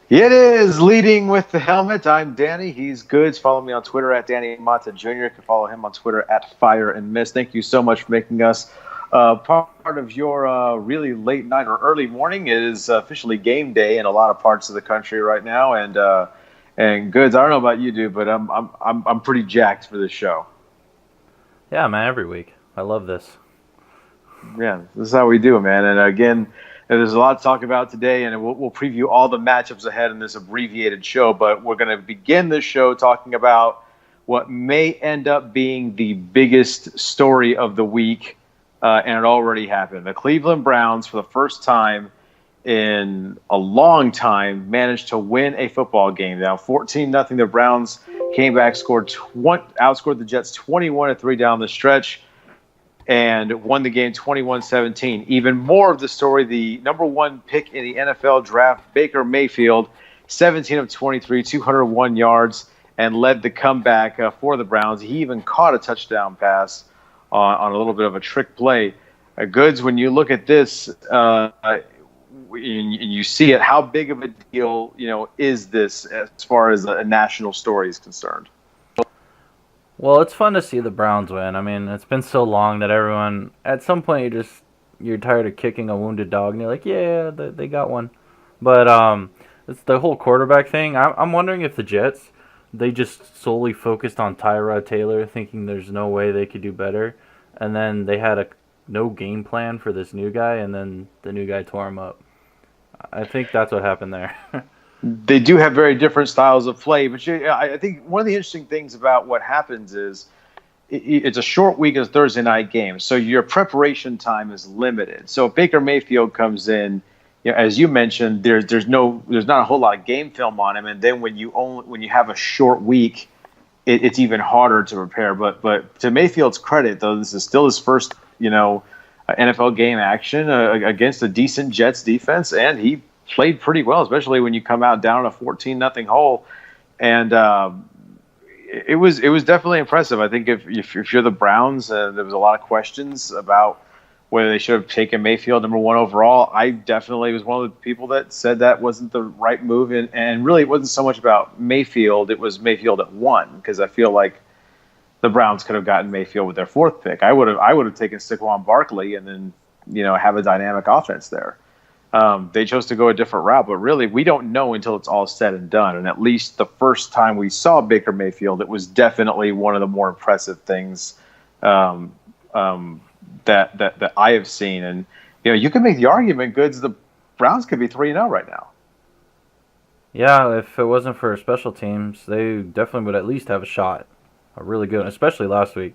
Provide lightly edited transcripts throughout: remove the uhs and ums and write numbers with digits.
It is leading with the helmet. I'm Danny. He's Goods. Follow me on Twitter at Danny Mata Jr. You can follow him on Twitter at Fire and Mist. Thank you so much for making us part of your really late night or early morning. It is officially game day in a lot of parts of the country right now. And Goods, I don't know about you, dude, but I'm pretty jacked for this show. Yeah, man, every week. I love this. Yeah, this is how we do it, man. And again, there's a lot to talk about today, and we'll preview all the matchups ahead in this abbreviated show. But we're going to begin this show talking about what may end up being the biggest story of the week, and it already happened. The Cleveland Browns, for the first time in a long time, managed to win a football game. Now, 14-0, the Browns came back, outscored the Jets 21-3 down the stretch, and won the game 21-17. Even more of the story, the number one pick in the NFL draft, Baker Mayfield, 17 of 23, 201 yards, and led the comeback for the Browns. He even caught a touchdown pass on a little bit of a trick play. Goods, when you look at this and you see it, how big of a deal is this as far as a national story is concerned? Well, it's fun to see the Browns win. I mean, it's been so long that everyone, at some point, you're tired of kicking a wounded dog, and you're like, yeah, they got one. But it's the whole quarterback thing. I'm wondering if the Jets, they just solely focused on Tyrod Taylor, thinking there's no way they could do better, and then they had no game plan for this new guy, and then the new guy tore him up. I think that's what happened there. They do have very different styles of play, but I think one of the interesting things about what happens is it's a short week of Thursday night games, so your preparation time is limited. So if Baker Mayfield comes in, as you mentioned, there's not a whole lot of game film on him, and then when you have a short week, it's even harder to prepare. But to Mayfield's credit, though, this is still his first NFL game action against a decent Jets defense, and he played pretty well, especially when you come out down a 14-0 hole, and it was definitely impressive. I think if you're the Browns, there was a lot of questions about whether they should have taken Mayfield number one overall. I definitely was one of the people that said that wasn't the right move, and really it wasn't so much about Mayfield; it was Mayfield at one, because I feel like the Browns could have gotten Mayfield with their fourth pick. I would have taken Saquon Barkley and then have a dynamic offense there. They chose to go a different route, but really we don't know until it's all said and done. And at least the first time we saw Baker Mayfield, it was definitely one of the more impressive things that I have seen. And you can make the argument, Goods, the Browns could be 3-0 right now. Yeah, if it wasn't for special teams, they definitely would at least have a shot. A really good, especially last week.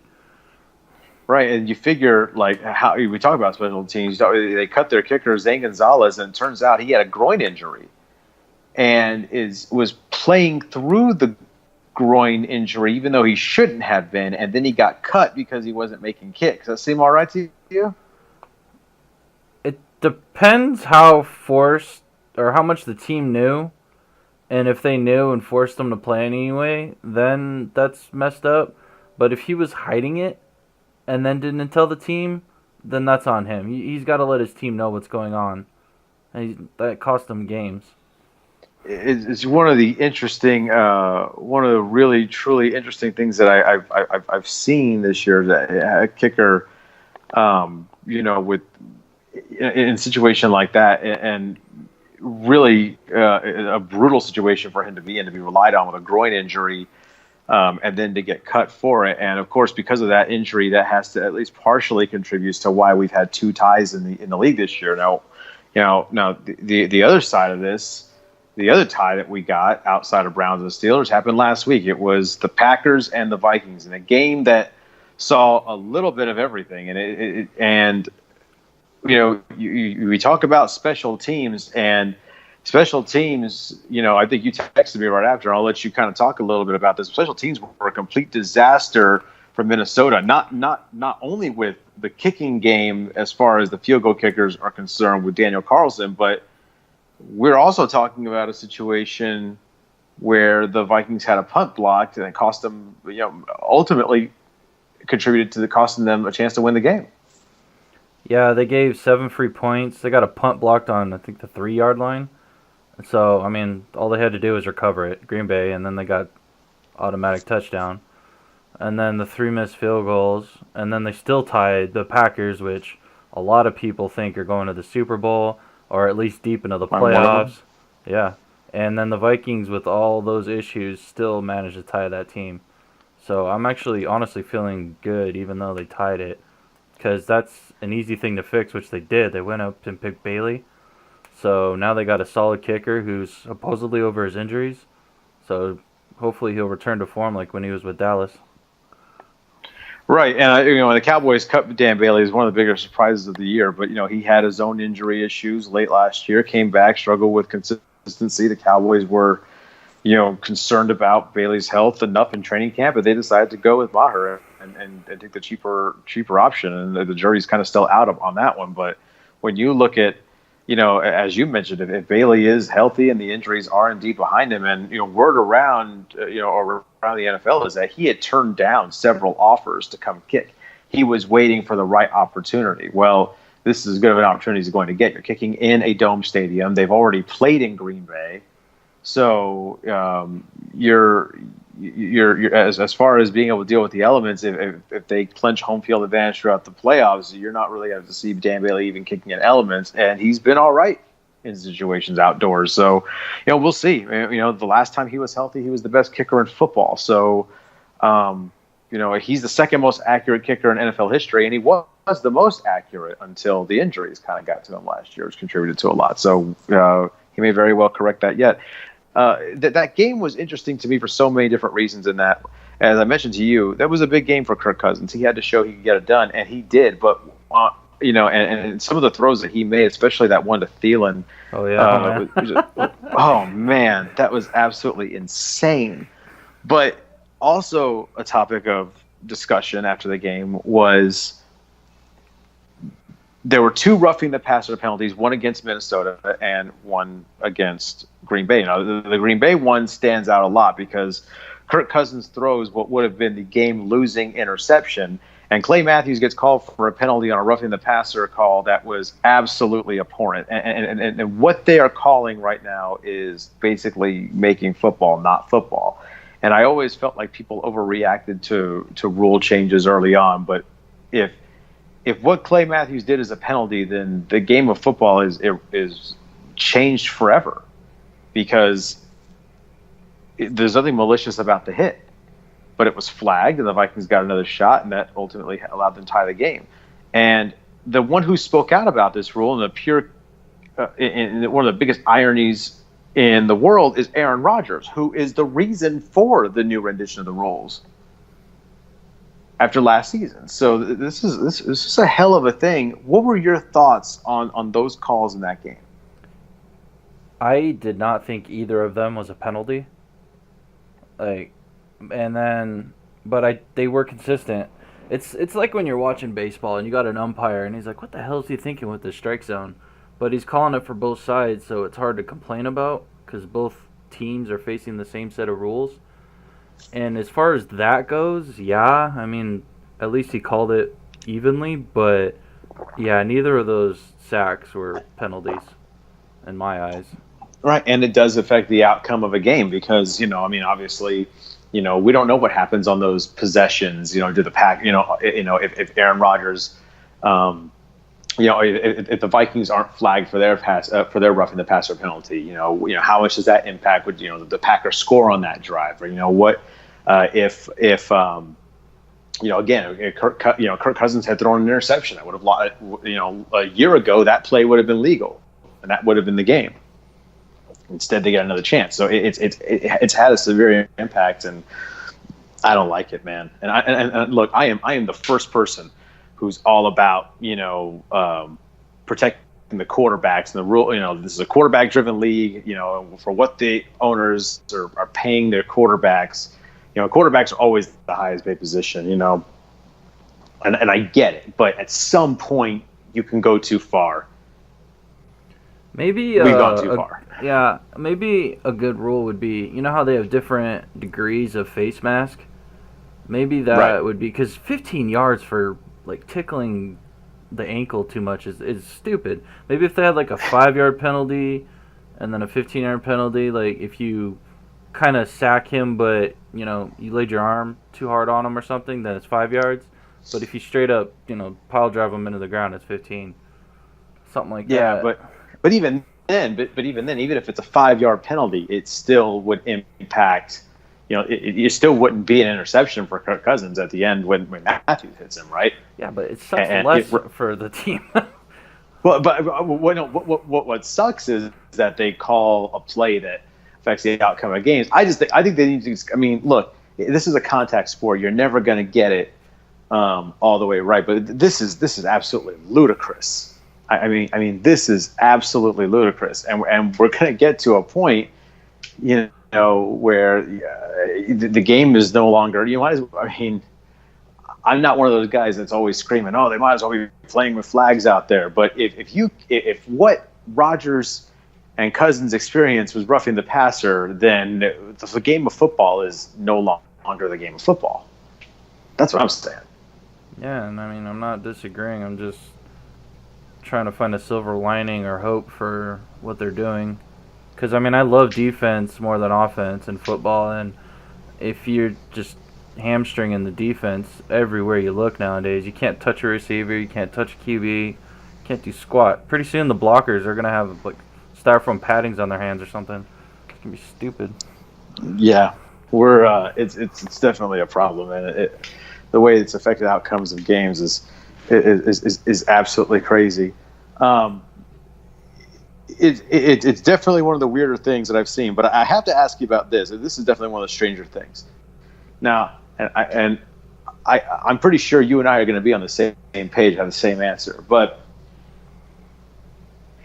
Right, and you figure, like, how we talk about special teams, they cut their kicker, Zane Gonzalez, and it turns out he had a groin injury and was playing through the groin injury, even though he shouldn't have been, and then he got cut because he wasn't making kicks. Does that seem all right to you? It depends how forced or how much the team knew, and if they knew and forced him to play anyway, then that's messed up. But if he was hiding it, and then didn't tell the team, then that's on him. He's got to let his team know what's going on. And that cost him games. It's one of the interesting, one of the really, truly interesting things that I've seen this year. That a kicker, with in a situation like that, and really a brutal situation for him to be in, to be relied on with a groin injury. And then to get cut for it, and of course, because of that injury, that has to at least partially contributes to why we've had two ties in the league this year. Now, the other side of this, the other tie that we got outside of Browns and Steelers happened last week. It was the Packers and the Vikings in a game that saw a little bit of everything, and we talk about special teams and. Special teams, I think you texted me right after. I'll let you kind of talk a little bit about this. Special teams were a complete disaster for Minnesota, not only with the kicking game as far as the field goal kickers are concerned with Daniel Carlson, but we're also talking about a situation where the Vikings had a punt blocked and it cost them, ultimately contributed to costing them a chance to win the game. Yeah, they gave 7 free points. They got a punt blocked on, I think, the 3-yard line. So I mean, all they had to do was recover it, Green Bay, and then they got automatic touchdown. And then the three missed field goals, and then they still tied the Packers, which a lot of people think are going to the Super Bowl or at least deep into the I'm one of them. playoffs. Yeah. And then the Vikings, with all those issues, still managed to tie that team. So I'm actually honestly feeling good, even though they tied it, because that's an easy thing to fix, which they did. They went up and picked Bailey. So now they got a solid kicker who's supposedly over his injuries. So hopefully he'll return to form like when he was with Dallas. Right, and the Cowboys cut Dan Bailey is one of the bigger surprises of the year. But he had his own injury issues late last year, came back, struggled with consistency. The Cowboys were, concerned about Bailey's health enough in training camp, but they decided to go with Maher and take the cheaper option. And the jury's kind of still out on that one. But when you look at, as you mentioned, if Bailey is healthy and the injuries are indeed behind him, and word around, around the NFL is that he had turned down several offers to come kick. He was waiting for the right opportunity. Well, this is as good of an opportunity as he's going to get. You're kicking in a dome stadium. They've already played in Green Bay. So you're as far as being able to deal with the elements, if they clinch home field advantage throughout the playoffs, you're not really going to see Dan Bailey even kicking in elements, and he's been all right in situations outdoors. So we'll see. The last time he was healthy, he was the best kicker in football. So he's the second most accurate kicker in NFL history, and he was the most accurate until the injuries kind of got to him last year, which contributed to a lot. So he may very well correct that yet. That game was interesting to me for so many different reasons. In that, as I mentioned to you, that was a big game for Kirk Cousins. He had to show he could get it done, and he did. But and some of the throws that he made, especially that one to Thielen. Oh yeah. Oh man, that was absolutely insane. But also a topic of discussion after the game was there were two roughing the passer penalties, one against Minnesota and one against Green Bay. Now, the Green Bay one stands out a lot because Kirk Cousins throws what would have been the game-losing interception, and Clay Matthews gets called for a penalty on a roughing the passer call that was absolutely abhorrent. And what they are calling right now is basically making football not football. And I always felt like people overreacted to rule changes early on, but if what Clay Matthews did is a penalty, then the game of football is changed forever because there's nothing malicious about the hit. But it was flagged, and the Vikings got another shot, and that ultimately allowed them to tie the game. And the one who spoke out about this rule, in one of the biggest ironies in the world, is Aaron Rodgers, who is the reason for the new rendition of the rules after last season. So this is a hell of a thing. What were your thoughts on those calls in that game? I did not think either of them was a penalty. But they were consistent. It's like when you're watching baseball and you got an umpire and he's like, what the hell is he thinking with the strike zone? But he's calling it for both sides, so it's hard to complain about because both teams are facing the same set of rules. And as far as that goes, yeah, I mean, at least he called it evenly, but yeah, neither of those sacks were penalties in my eyes. Right, and it does affect the outcome of a game because, obviously, we don't know what happens on those possessions, do the pack, if Aaron Rodgers, if the Vikings aren't flagged for their for their roughing the passer penalty, how much does that impact would the Packers score on that drive, or what if again Kirk Cousins had thrown an interception that would have a year ago that play would have been legal and that would have been the game. Instead, they get another chance. So it's had a severe impact, and I don't like it, man. And look, I am the first person who's all about protecting the quarterbacks and the rule. This is a quarterback-driven league. For what the owners are paying their quarterbacks. Quarterbacks are always the highest paid position. And I get it, but at some point you can go too far. Maybe we've gone too far. Yeah, maybe a good rule would be, how they have different degrees of face mask? Maybe that would be, because 15 yards for, tickling the ankle too much is stupid. Maybe if they had, a 5-yard penalty, and then a 15-yard penalty. Like if you kind of sack him, but you laid your arm too hard on him or something, then it's 5 yards. But if you straight up pile drive him into the ground, it's 15. Something like Yeah, that. but even then, even if it's a 5 yard penalty, it still would impact. It still wouldn't be an interception for Kirk Cousins at the end when Matthews hits him, right? Yeah, but it sucks less for the team. Well, but what sucks is that they call a play that affects the outcome of games. I think they need to. I mean, look, this is a contact sport. You're never going to get it all the way right. But this is absolutely ludicrous. I mean, this is absolutely ludicrous, and we're going to get to a point, where the game is no longer. You might as well. I mean, I'm not one of those guys that's always screaming, "Oh, they might as well be playing with flags out there." But if what Rodgers and Cousins' experience was roughing the passer, then the game of football is no longer the game of football. That's what I'm saying. Yeah, and I mean, I'm not disagreeing. I'm just trying to find a silver lining or hope for what they're doing. Because, I mean, I love defense more than offense in football, and if you're just hamstringing the defense everywhere you look nowadays, you can't touch a receiver, you can't touch a QB, you can't do squat. Pretty soon the blockers are going to have, like, styrofoam paddings on their hands or something. It's going to be stupid. Yeah, it's definitely a problem, and the way it's affected outcomes of games is absolutely crazy. It's definitely one of the weirder things that I've seen. But I have to ask you about this. This is definitely one of the stranger things. Now, I'm pretty sure you and I are going to be on the same page, have the same answer. But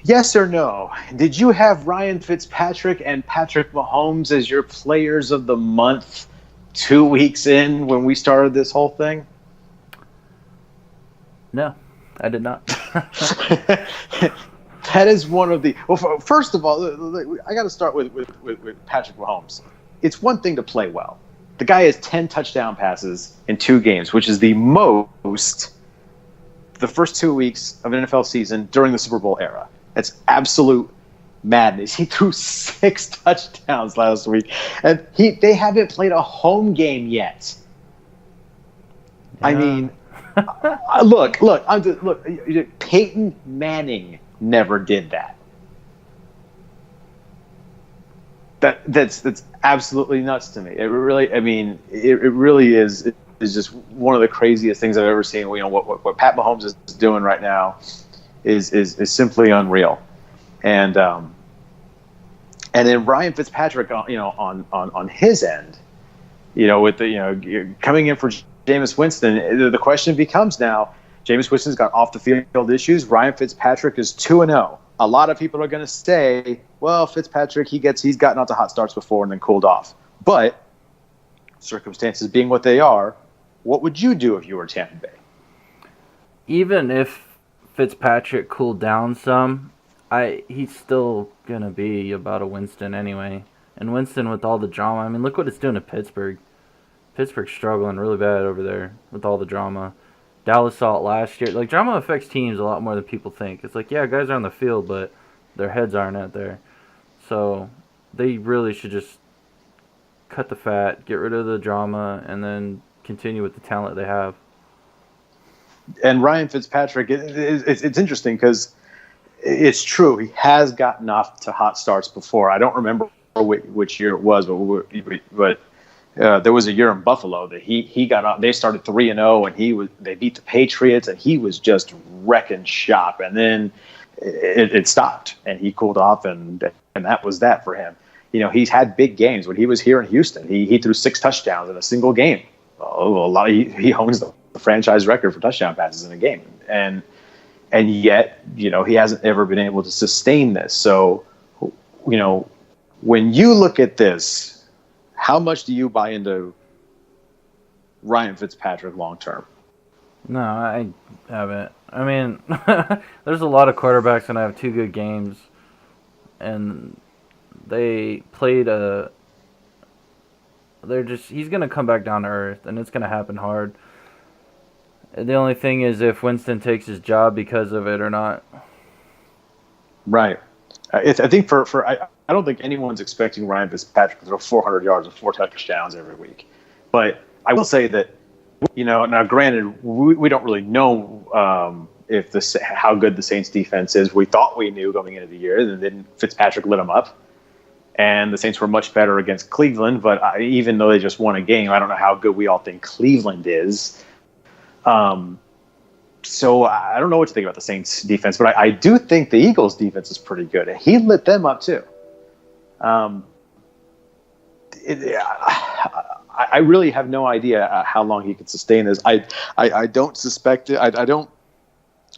yes or no? Did you have Ryan Fitzpatrick and Patrick Mahomes as your players of the month 2 weeks in when we started this whole thing? No, I did not. That is one of the. Well, first of all, I got to start with Patrick Mahomes. It's one thing to play well. The guy has 10 touchdown passes in 2 games, which is the most the first 2 weeks of an NFL season during the Super Bowl era. That's absolute madness. He threw 6 touchdowns last week, and they haven't played a home game yet. Yeah. I mean, look. Peyton Manning never did that. That's absolutely nuts to me. It really is just one of the craziest things I've ever seen. What Pat Mahomes is doing right now is simply unreal. And then Ryan Fitzpatrick, on his end, with the coming in for Jameis Winston, the question becomes now. Jameis Winston's got off the field issues. Ryan Fitzpatrick is 2-0. A lot of people are going to say, well, Fitzpatrick, he's gotten out to hot starts before and then cooled off. But circumstances being what they are, what would you do if you were Tampa Bay? Even if Fitzpatrick cooled down some, he's still going to be about a Winston anyway. And Winston, with all the drama, I mean, look what it's doing to Pittsburgh. Pittsburgh's struggling really bad over there with all the drama. Dallas saw it last year. Like, drama affects teams a lot more than people think. It's like, yeah, guys are on the field, but their heads aren't out there. So they really should just cut the fat, get rid of the drama, and then continue with the talent they have. And Ryan Fitzpatrick, it's interesting because it's true. He has gotten off to hot starts before. I don't remember which year it was, but there was a year in Buffalo that he got on. They started 3-0, and they beat the Patriots, and he was just wrecking shop. And then it stopped, and he cooled off, and that was that for him. He's had big games when he was here in Houston. He threw 6 touchdowns in a single game. He owns the franchise record for touchdown passes in a game, and yet he hasn't ever been able to sustain this. So when you look at this. How much do you buy into Ryan Fitzpatrick long term? No, I haven't. I mean, there's a lot of quarterbacks that have 2 good games, and they played he's going to come back down to earth, and it's going to happen hard. The only thing is if Winston takes his job because of it or not. Right. I think I don't think anyone's expecting Ryan Fitzpatrick to throw 400 yards and 4 touchdowns every week. But I will say that, now granted, we don't really know how good the Saints defense is. We thought we knew going into the year, and then Fitzpatrick lit them up. And the Saints were much better against Cleveland, but even though they just won a game, I don't know how good we all think Cleveland is. So I don't know what to think about the Saints defense, but I do think the Eagles defense is pretty good. He lit them up too. I really have no idea how long he could sustain this. I don't suspect it. I don't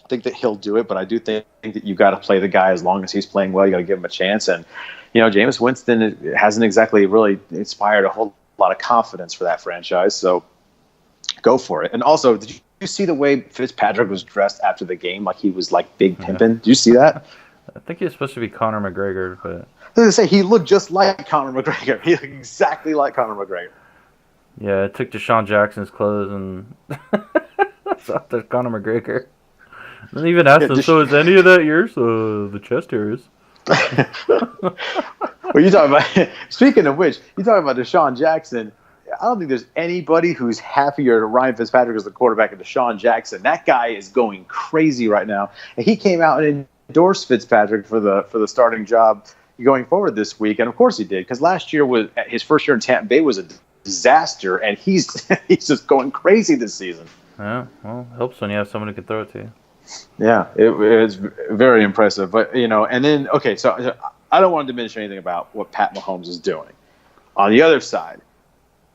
think that he'll do it, but I do think that you got to play the guy as long as he's playing well. You got to give him a chance. And Jameis Winston hasn't exactly really inspired a whole lot of confidence for that franchise. So go for it. And also, did you see the way Fitzpatrick was dressed after the game? Like he was like big pimping. Did you see that? I think he was supposed to be Conor McGregor, but I was gonna say he looked just like Conor McGregor. He looked exactly like Conor McGregor. Yeah, it took Deshaun Jackson's clothes and thought there's Conor McGregor. And even asked him, so is any of that yours? The chest hair is. Well, you talking about? Speaking of which, you talking about Deshaun Jackson. I don't think there's anybody who's happier to Ryan Fitzpatrick as the quarterback of Deshaun Jackson. That guy is going crazy right now, and he came out and endorsed Fitzpatrick for the starting job going forward this week. And of course he did, because last year was his first year in Tampa Bay was a disaster, and he's just going crazy this season. Yeah, well, it helps when you have someone who can throw it to you. Yeah, it's very impressive. But, and then, okay, so I don't want to diminish anything about what Pat Mahomes is doing. On the other side,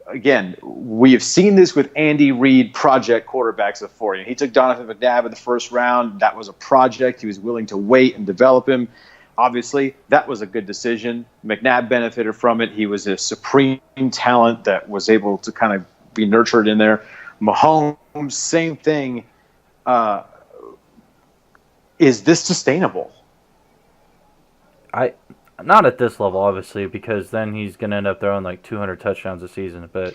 again, we have seen this with Andy Reid project quarterbacks before. He took Donovan McNabb in the first round. That was a project. He was willing to wait and develop him. Obviously, that was a good decision. McNabb benefited from it. He was a supreme talent that was able to kind of be nurtured in there. Mahomes, same thing. Is this sustainable? Not at this level, obviously, because then he's going to end up throwing like 200 touchdowns a season. But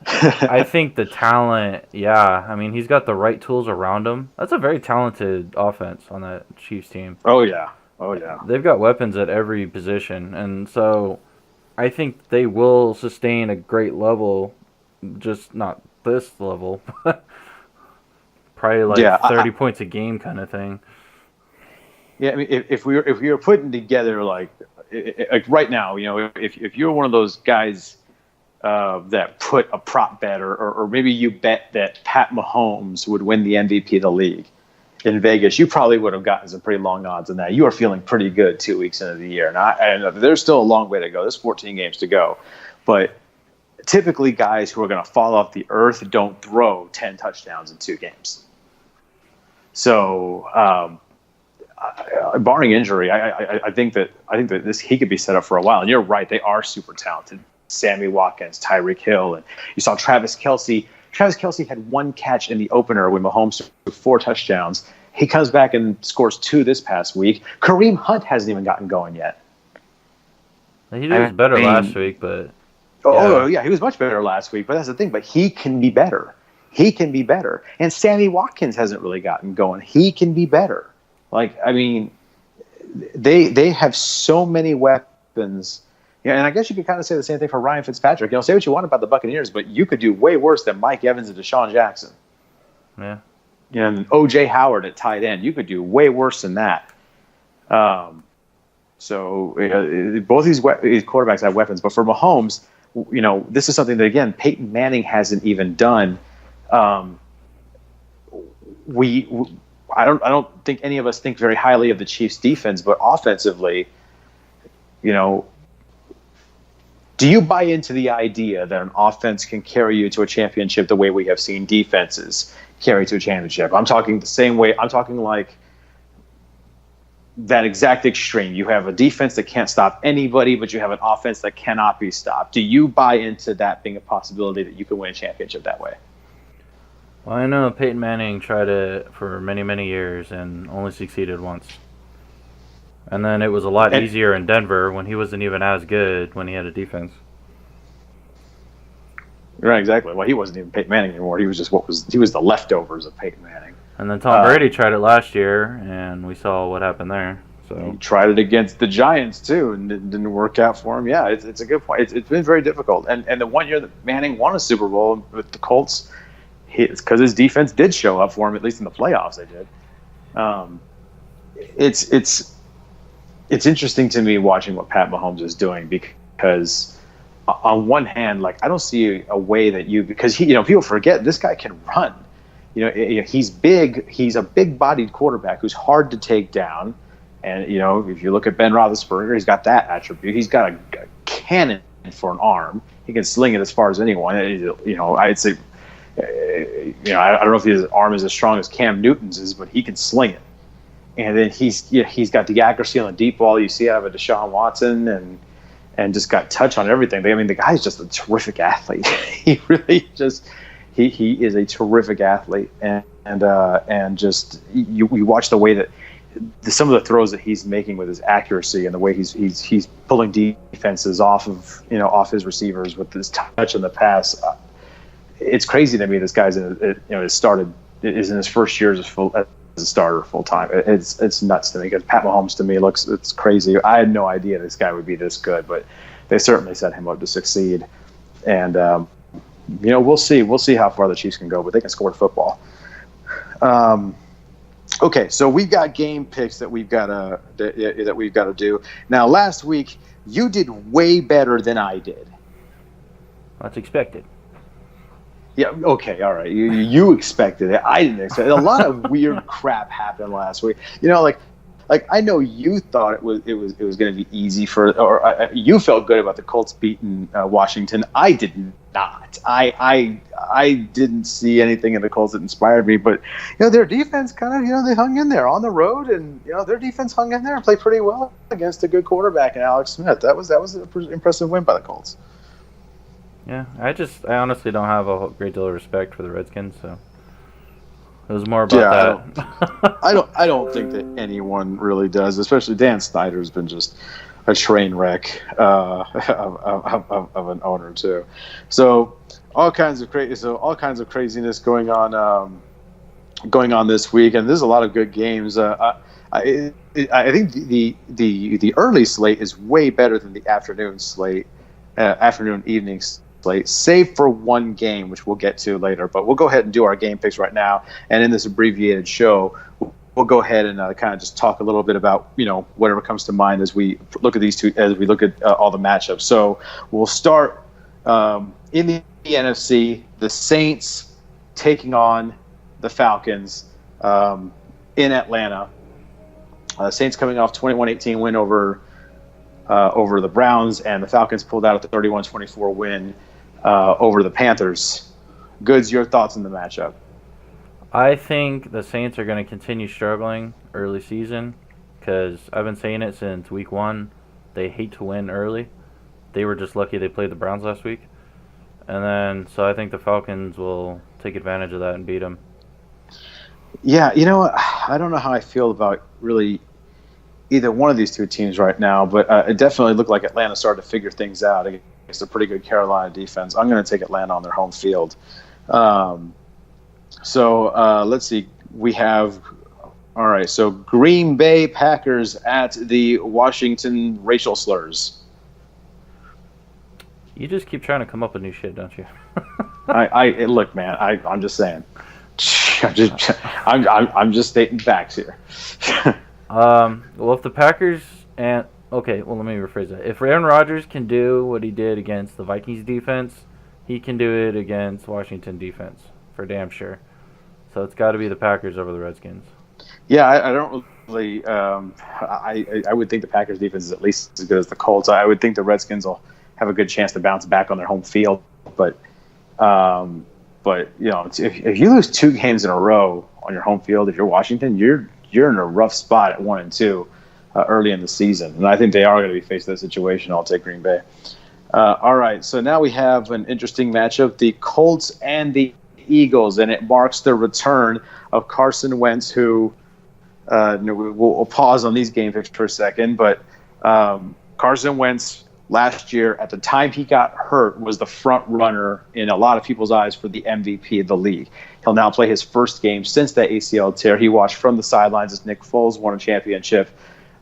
I think the talent, I mean, he's got the right tools around him. That's a very talented offense on that Chiefs team. Oh, yeah. They've got weapons at every position. And so I think they will sustain a great level, just not this level. Probably like 30 points a game kind of thing. Yeah, I mean, if we were putting together like right now, if you're one of those guys that put a prop bet or maybe you bet that Pat Mahomes would win the MVP of the league in Vegas, you probably would have gotten some pretty long odds on that. You are feeling pretty good 2 weeks into the year, and there's still a long way to go. There's 14 games to go, but typically guys who are going to fall off the earth don't throw 10 touchdowns in 2 games. So. Barring injury, I think that he could be set up for a while. And you're right; they are super talented. Sammy Watkins, Tyreek Hill, and you saw Travis Kelce. Travis Kelce had 1 catch in the opener when Mahomes threw 4 touchdowns. He comes back and scores 2 this past week. Kareem Hunt hasn't even gotten going yet. He was better last week, but yeah, he was much better last week. But that's the thing. But he can be better. He can be better. And Sammy Watkins hasn't really gotten going. He can be better. Like, I mean, they have so many weapons. Yeah, and I guess you could kind of say the same thing for Ryan Fitzpatrick. Say what you want about the Buccaneers, but you could do way worse than Mike Evans and Deshaun Jackson. Yeah. And O.J. Howard at tight end. You could do way worse than that. So both these quarterbacks have weapons. But for Mahomes, this is something that, again, Peyton Manning hasn't even done. I don't think any of us think very highly of the Chiefs' defense, but offensively, do you buy into the idea that an offense can carry you to a championship the way we have seen defenses carry to a championship? I'm talking the same way. I'm talking like that exact extreme. You have a defense that can't stop anybody, but you have an offense that cannot be stopped. Do you buy into that being a possibility that you can win a championship that way? Well, I know Peyton Manning tried it for many, many years and only succeeded once. And then it was a lot easier in Denver when he wasn't even as good when he had a defense. Right, exactly. Well, he wasn't even Peyton Manning anymore. He was just he was the leftovers of Peyton Manning. And then Tom Brady tried it last year, and we saw what happened there. So he tried it against the Giants too, and it didn't work out for him. Yeah, it's a good point. It's been very difficult. And the one year that Manning won a Super Bowl with the Colts, it's because his defense did show up for him, at least in the playoffs. They did. It's interesting to me watching what Pat Mahomes is doing, because on one hand, like, I don't see a way that because people forget this guy can run. He's big. He's a big-bodied quarterback who's hard to take down. And, if you look at Ben Roethlisberger, he's got that attribute. He's got a cannon for an arm. He can sling it as far as anyone. I'd say, I don't know if his arm is as strong as Cam Newton's is, but he can sling it. And then he's got the accuracy on the deep ball you see out of a Deshaun Watson, and just got touch on everything. I mean, the guy's just a terrific athlete. He really just he is a terrific athlete, and just you watch the way that some of the throws that he's making with his accuracy, and the way he's pulling defenses off his receivers with his touch in the pass. It's crazy to me. This guy's is in his first year as a starter full time. It's nuts to me, because Pat Mahomes to me it's crazy. I had no idea this guy would be this good, but they certainly set him up to succeed. And we'll see how far the Chiefs can go, but they can score the football. Okay, so we've got game picks that we've got to do. Now, last week you did way better than I did. That's expected. Yeah. Okay. All right. You expected it. I didn't expect it. A lot of weird crap happened last week. Like I know you thought it was going to be easy you felt good about the Colts beating Washington. I did not. I didn't see anything in the Colts that inspired me. But their defense kind of they hung in there on the road, and their defense hung in there and played pretty well against a good quarterback in Alex Smith. That was an impressive win by the Colts. Yeah, I honestly don't have a great deal of respect for the Redskins, so it was more about that. I don't think that anyone really does, especially Dan Snyder's been just a train wreck of an owner too. So all kinds of craziness going on this week, and there's a lot of good games. I think the early slate is way better than the afternoon slate, evening slate, save for one game, which we'll get to later. But we'll go ahead and do our game picks right now. And in this abbreviated show, we'll go ahead and kind of just talk a little bit about, whatever comes to mind as we look at these two, as we look at all the matchups. So we'll start in the NFC, the Saints taking on the Falcons in Atlanta. Saints coming off 21-18 win over the Browns, and the Falcons pulled out a 31-24 win over the Panthers. Goods, your thoughts on the matchup? I think the Saints are going to continue struggling early season, because I've been saying it since week 1. They hate to win early. They were just lucky they played the Browns last week. So I think the Falcons will take advantage of that and beat them. Yeah, I don't know how I feel about really either one of these two teams right now, but it definitely looked like Atlanta started to figure things out against a pretty good Carolina defense. I'm going to take Atlanta on their home field. So let's see. We have, all right, so Green Bay Packers at the Washington racial slurs. You just keep trying to come up with new shit, don't you? Look, man, I'm just saying. I'm just stating facts here. Well, if the Packers let me rephrase that. If Aaron Rodgers can do what he did against the Vikings defense, he can do it against Washington defense for damn sure. So it's got to be the Packers over the Redskins. Yeah, I don't really. I would think the Packers defense is at least as good as the Colts. I would think the Redskins will have a good chance to bounce back on their home field. But if you lose 2 games in a row on your home field, if you're Washington, you're in a rough spot at 1-2 early in the season, and I think they are going to be faced with that situation. I'll take Green Bay. All right, so now we have an interesting matchup: the Colts and the Eagles, and it marks the return of Carson Wentz, who we'll pause on these game picks for a second, but Carson Wentz last year, at the time he got hurt, was the front runner in a lot of people's eyes for the MVP of the league. He'll now play his first game since that ACL tear. He watched from the sidelines as Nick Foles won a championship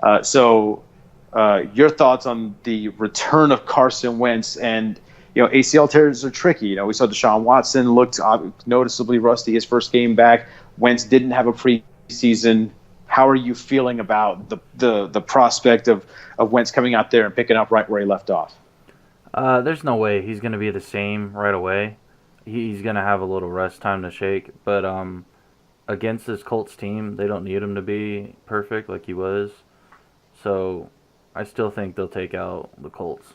Your thoughts on the return of Carson Wentz? And ACL tears are tricky. We saw Deshaun Watson looked noticeably rusty his first game back. Wentz didn't have a preseason. How are you feeling about the prospect of Wentz coming out there and picking up right where he left off? There's no way he's going to be the same right away. He's going to have a little rest time to shake. But against this Colts team, they don't need him to be perfect like he was. So I still think they'll take out the Colts.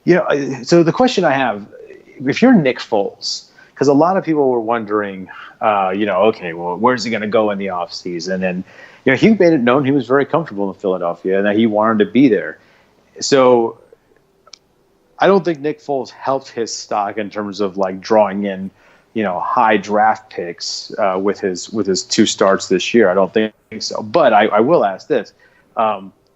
So the question I have, if you're Nick Foles, because a lot of people were wondering, okay, well, where's he going to go in the offseason? And, he made it known he was very comfortable in Philadelphia and that he wanted to be there. So I don't think Nick Foles helped his stock in terms of like drawing in, high draft picks with his 2 starts this year. I don't think so. But I will ask this,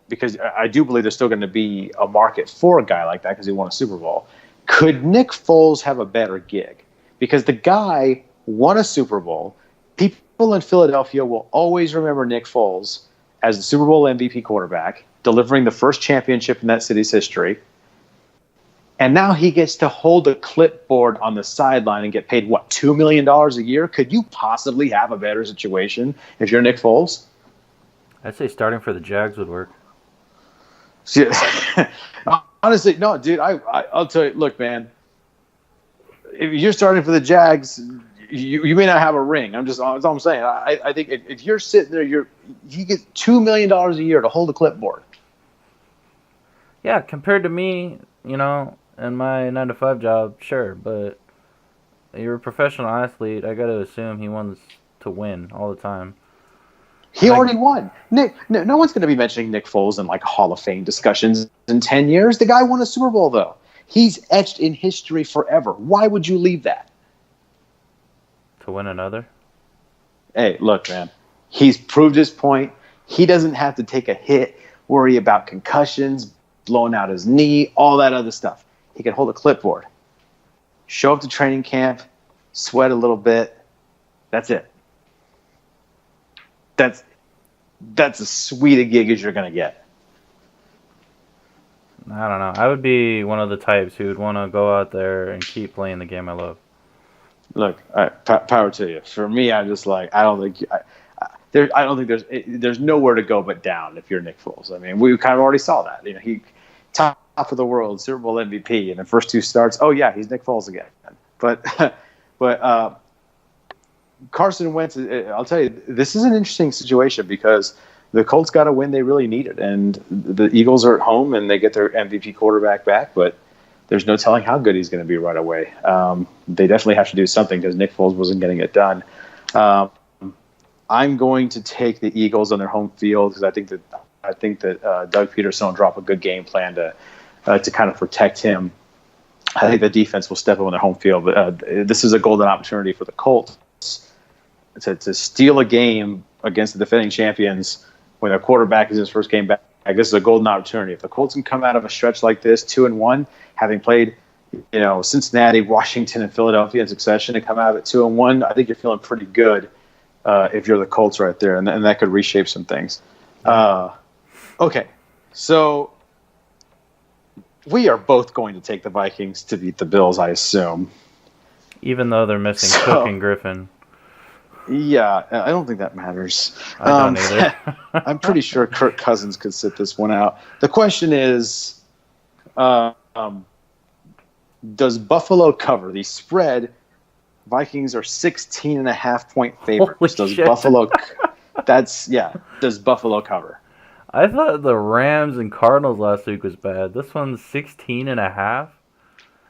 because I do believe there's still going to be a market for a guy like that because he won a Super Bowl. Could Nick Foles have a better gig? Because the guy won a Super Bowl. People in Philadelphia will always remember Nick Foles as the Super Bowl MVP quarterback, delivering the first championship in that city's history. And now he gets to hold a clipboard on the sideline and get paid, $2 million a year? Could you possibly have a better situation if you're Nick Foles? I'd say starting for the Jags would work. Honestly, no, dude, I'll tell you, look, man, if you're starting for the Jags, you may not have a ring. That's all I'm saying. I think if you're sitting there, you get $2 million a year to hold a clipboard. Yeah, compared to me, and my 9-to-5 job, sure, but you're a professional athlete. I got to assume he wants to win all the time. He already won. No one's going to be mentioning Nick Foles in like Hall of Fame discussions in 10 years. The guy won a Super Bowl, though. He's etched in history forever. Why would you leave that? To win another? Hey, look, man. He's proved his point. He doesn't have to take a hit, worry about concussions, blowing out his knee, all that other stuff. He can hold a clipboard, show up to training camp, sweat a little bit. That's it. That's as sweet a gig as you're going to get. I don't know. I would be one of the types who would want to go out there and keep playing the game I love. Look, power to you. For me, I'm just like, I don't think there's nowhere to go but down if you're Nick Foles. I mean, we kind of already saw that. He top of the world, Super Bowl MVP, in the first 2 starts. Oh yeah, he's Nick Foles again. But Carson Wentz, I'll tell you, this is an interesting situation because the Colts got a win they really needed, and the Eagles are at home and they get their MVP quarterback back, but there's no telling how good he's going to be right away. They definitely have to do something because Nick Foles wasn't getting it done. I'm going to take the Eagles on their home field because I think that Doug Peterson will drop a good game plan to kind of protect him. I think the defense will step up on their home field, but this is a golden opportunity for the Colts to steal a game against the defending champions when their quarterback is his first game back. This is a golden opportunity. If the Colts can come out of a stretch like this, 2-1, having played, Cincinnati, Washington, and Philadelphia in succession, and come out of it 2-1, I think you're feeling pretty good if you're the Colts right there, and that could reshape some things. Okay, so we are both going to take the Vikings to beat the Bills, I assume. Even though they're missing Cook and Griffin. Yeah, I don't think that matters. I don't either. I'm pretty sure Kirk Cousins could sit this one out. The question is, does Buffalo cover the spread? Vikings are 16.5-point favorites. Does Buffalo? Does Buffalo cover? I thought the Rams and Cardinals last week was bad. This one's 16.5.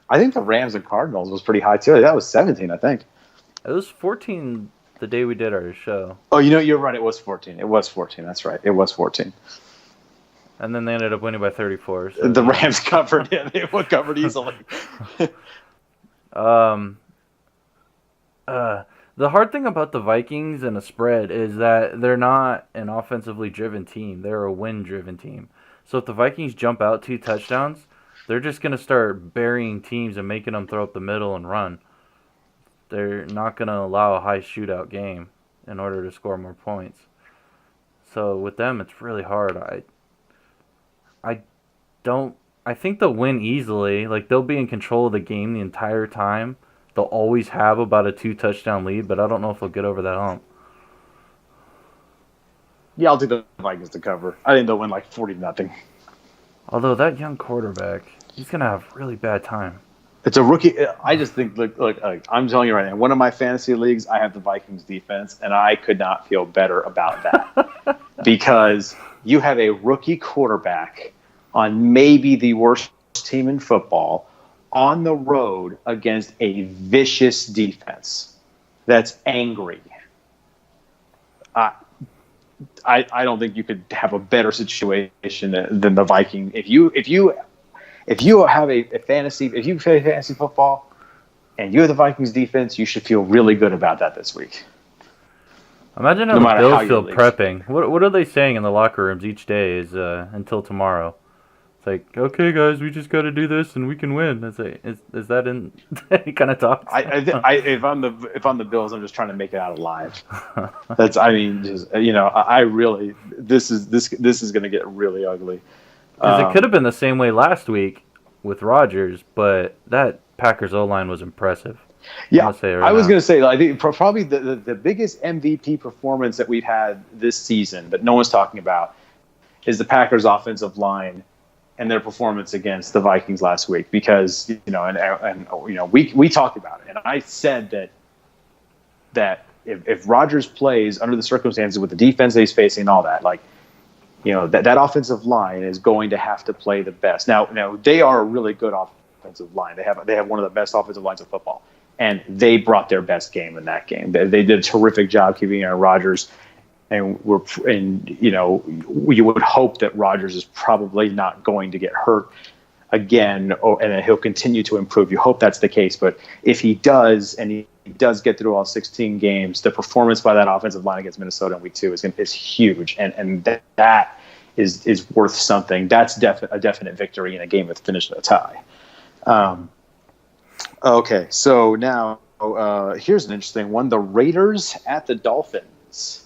I think the Rams and Cardinals was pretty high too. That was 17, I think. It was 14 the day we did our show. Oh, you're right. It was 14. It was 14. That's right. It was 14. And then they ended up winning by 34. So. The Rams covered. Yeah, they were covered easily. The hard thing about the Vikings and a spread is that they're not an offensively driven team. They're a win-driven team. So if the Vikings jump out 2 touchdowns, they're just going to start burying teams and making them throw up the middle and run. They're not going to allow a high shootout game in order to score more points. So with them, it's really hard. I don't. I think they'll win easily. Like they'll be in control of the game the entire time. They'll always have about a 2 touchdown lead, but I don't know if they'll get over that hump. Yeah, I'll take the Vikings to cover. I think they'll win like 40-0. Although that young quarterback, he's gonna have really bad time. It's a rookie. I just think, look, I'm telling you right now, one of my fantasy leagues, I have the Vikings defense, and I could not feel better about that because you have a rookie quarterback on maybe the worst team in football on the road against a vicious defense that's angry. I don't think you could have a better situation than the Viking. If you have a fantasy, if you play fantasy football and you have the Vikings defense, you should feel really good about that this week. Imagine how the Bills feel prepping. What are they saying in the locker rooms each day is until tomorrow? It's like, okay, guys, we just got to do this and we can win. It's like, is that in any kind of talk? If I'm the Bills, I'm just trying to make it out alive. I really this is going to get really ugly. Because it could have been the same way last week with Rodgers, but that Packers O-line was impressive. Yeah, I was going to say, I think probably the biggest MVP performance that we've had this season that no one's talking about is the Packers offensive line and their performance against the Vikings last week. Because we talked about it, and I said that if Rodgers plays under the circumstances with the defense that he's facing and all that, that offensive line is going to have to play the best. Now they are a really good offensive line. They have one of the best offensive lines of football, and they brought their best game in that game. They did a terrific job keeping Aaron Rodgers, and you would hope that Rodgers is probably not going to get hurt again, and that he'll continue to improve. You hope that's the case, but if he does, and he does get through all 16 games, the performance by that offensive line against Minnesota in week 2 is huge, and that is worth something. That's a definite victory in a game that's finished a tie. Okay, so now here's an interesting one: the Raiders at the Dolphins.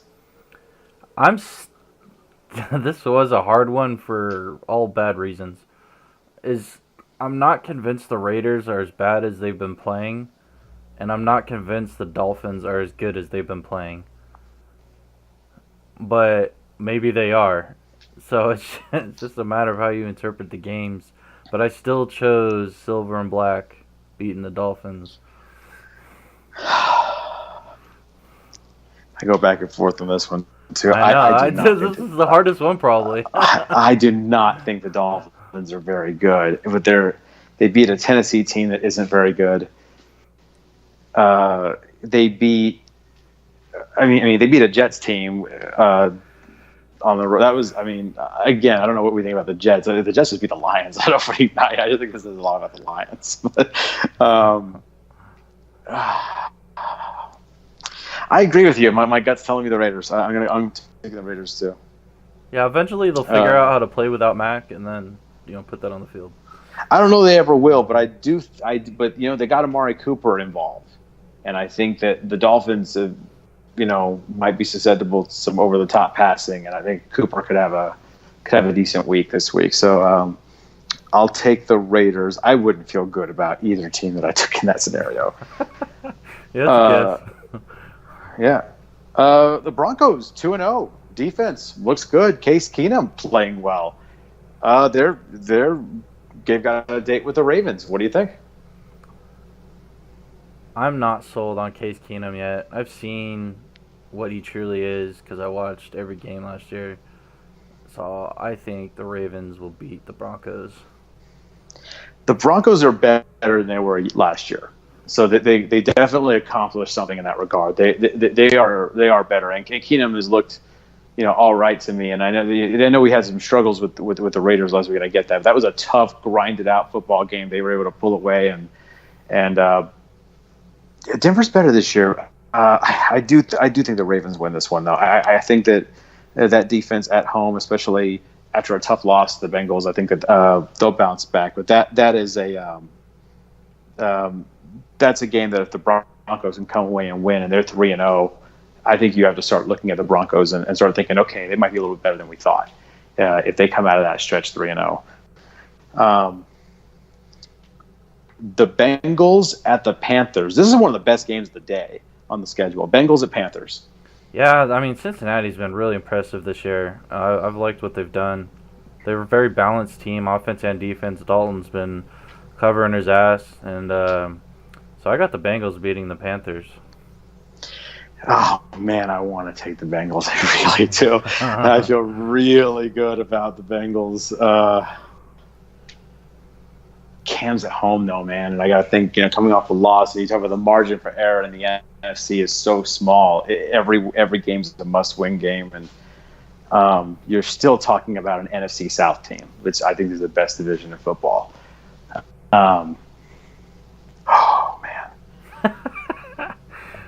This was a hard one for all bad reasons. I'm not convinced the Raiders are as bad as they've been playing, and I'm not convinced the Dolphins are as good as they've been playing. But maybe they are. So it's just a matter of how you interpret the games. But I still chose Silver and Black beating the Dolphins. I go back and forth on this one too. I know. This is the hardest one probably. I do not think the Dolphins are very good, but they beat a Tennessee team that isn't very good. They beat a Jets team on the road. That was, again, I don't know what we think about the Jets. The Jets just beat the Lions. I just think this is a lot about the Lions. But, I agree with you. My gut's telling me the Raiders. I'm taking the Raiders too. Yeah, eventually they'll figure out how to play without Mac, and then put that on the field. I don't know they ever will, but but they got Amari Cooper involved, and I think that the Dolphins, might be susceptible to some over the top passing, and I think Cooper could have a decent week this week. So I'll take the Raiders. I wouldn't feel good about either team that I took in that scenario. Yeah, that's a guess. Yeah. The Broncos 2-0. Defense looks good. Case Keenum playing well. They've got a date with the Ravens. What do you think? I'm not sold on Case Keenum yet. I've seen what he truly is because I watched every game last year. So I think the Ravens will beat the Broncos. The Broncos are better than they were last year. So they definitely accomplished something in that regard. They are better, and Keenum has looked, all right to me. And I know we had some struggles with the Raiders last week. And I get that. That was a tough, grinded out football game. They were able to pull away, and Denver's better this year. I do think the Ravens win this one though. I think that defense at home, especially after a tough loss to the Bengals, I think that they'll bounce back. But that is that's a game that if the Broncos can come away and win, and they're 3-0, I think you have to start looking at the Broncos and start thinking, okay, they might be a little bit better than we thought if they come out of that stretch 3-0. The Bengals at the Panthers. This is one of the best games of the day on the schedule. Bengals at Panthers. Yeah, I mean, Cincinnati's been really impressive this year. I've liked what they've done. They're a very balanced team, offense and defense. Dalton's been covering his ass, and so I got the Bengals beating the Panthers. Oh, man, I want to take the Bengals. I really do. I feel really good about the Bengals. Cam's at home, though, man. And I got to think, coming off a loss, you talk about the margin for error in the NFC is so small. Every game's a must-win game. And you're still talking about an NFC South team, which I think is the best division in football. Oh, man.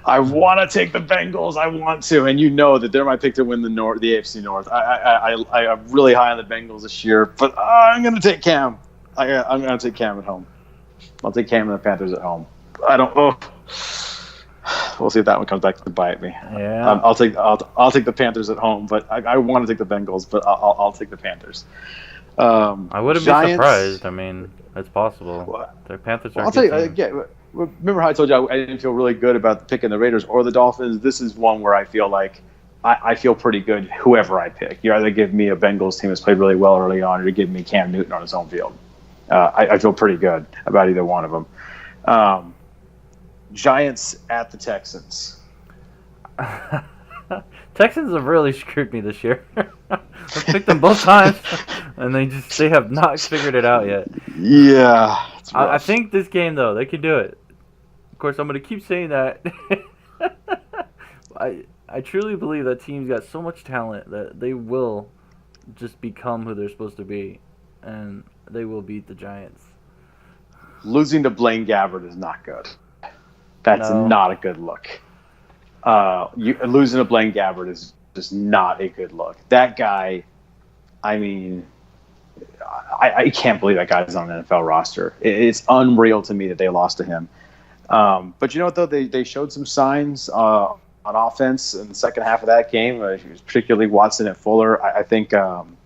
I want to take the Bengals. I want to, and that they're my pick to win the AFC North. I'm really high on the Bengals this year, but I'm going to take Cam. I'm going to take Cam at home. I'll take Cam and the Panthers at home. We'll see if that one comes back to bite me. Yeah. I'll take the Panthers at home, but I want to take the Bengals, but I'll take the Panthers. I wouldn't be surprised. I mean, it's possible. The Panthers are. I'll tell you. Remember how I told you I didn't feel really good about picking the Raiders or the Dolphins? This is one where I feel like I feel pretty good whoever I pick. You either give me a Bengals team that's played really well early on, or you give me Cam Newton on his own field. I feel pretty good about either one of them. Giants at the Texans. Texans have really screwed me this year. I've picked them both times, and they have not figured it out yet. Yeah. I think this game, though, they can do it. Of course, I'm going to keep saying that. I truly believe that team's got so much talent that they will just become who they're supposed to be, and they will beat the Giants. Losing to Blaine Gabbert is not good. That's not a good look. Losing to Blaine Gabbert is just not a good look. That guy, I mean, I can't believe that guy's on an NFL roster. It's unreal to me that they lost to him. But you know what, though? They showed some signs on offense in the second half of that game, particularly Watson and Fuller. I think, and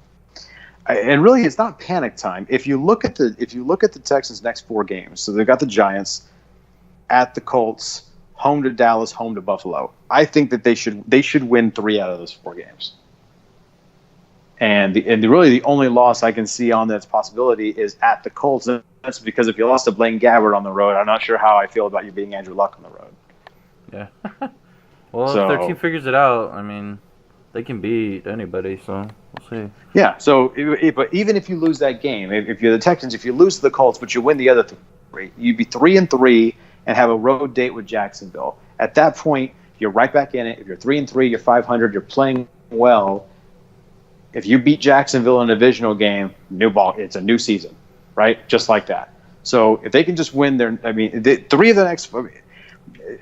really, it's not panic time. If you look at the Texans' next 4 games, so they've got the Giants, at the Colts, home to Dallas, home to Buffalo. I think that they should win 3 out of those 4 games. And really the only loss I can see on that possibility is at the Colts. And that's because if you lost to Blaine Gabbert on the road, I'm not sure how I feel about you beating Andrew Luck on the road. Yeah. Well, if their team figures it out, I mean, they can beat anybody, so we'll see. Yeah, so but even if you lose that game, if you're the Texans, if you lose to the Colts but you win the other 3, you'd be 3-3 and have a road date with Jacksonville. At that point, you're right back in it. If you're 3-3, you're 500, you're playing well. If you beat Jacksonville in a divisional game, it's a new season, right? Just like that. So if they can just win three of the next,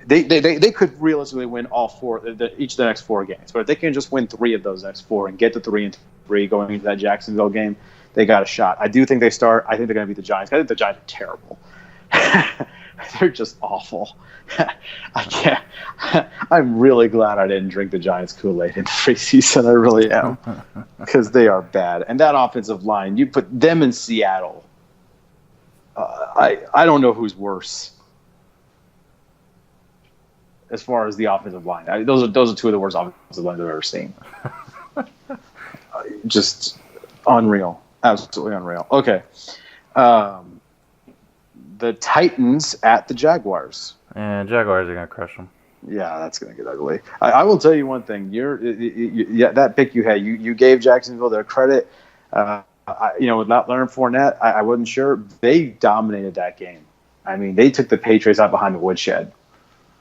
they could realistically win all 4, each of the next 4 games. But if they can just win 3 of those next 4 and get to 3-3 going into that Jacksonville game, they got a shot. I do think I think they're going to beat the Giants. I think the Giants are terrible. They're just awful. I can't. I'm really glad I didn't drink the Giants Kool-Aid in the preseason. I really am, because they are bad. And that offensive line, you put them in Seattle. I don't know who's worse as far as the offensive line. Those are 2 of the worst offensive lines I've ever seen. Just unreal, absolutely unreal. Okay. The Titans at the Jaguars. And Jaguars are going to crush them. Yeah, that's going to get ugly. I will tell you one thing. That pick you had, you gave Jacksonville their credit. Without Leonard Fournette, I wasn't sure. They dominated that game. I mean, they took the Patriots out behind the woodshed.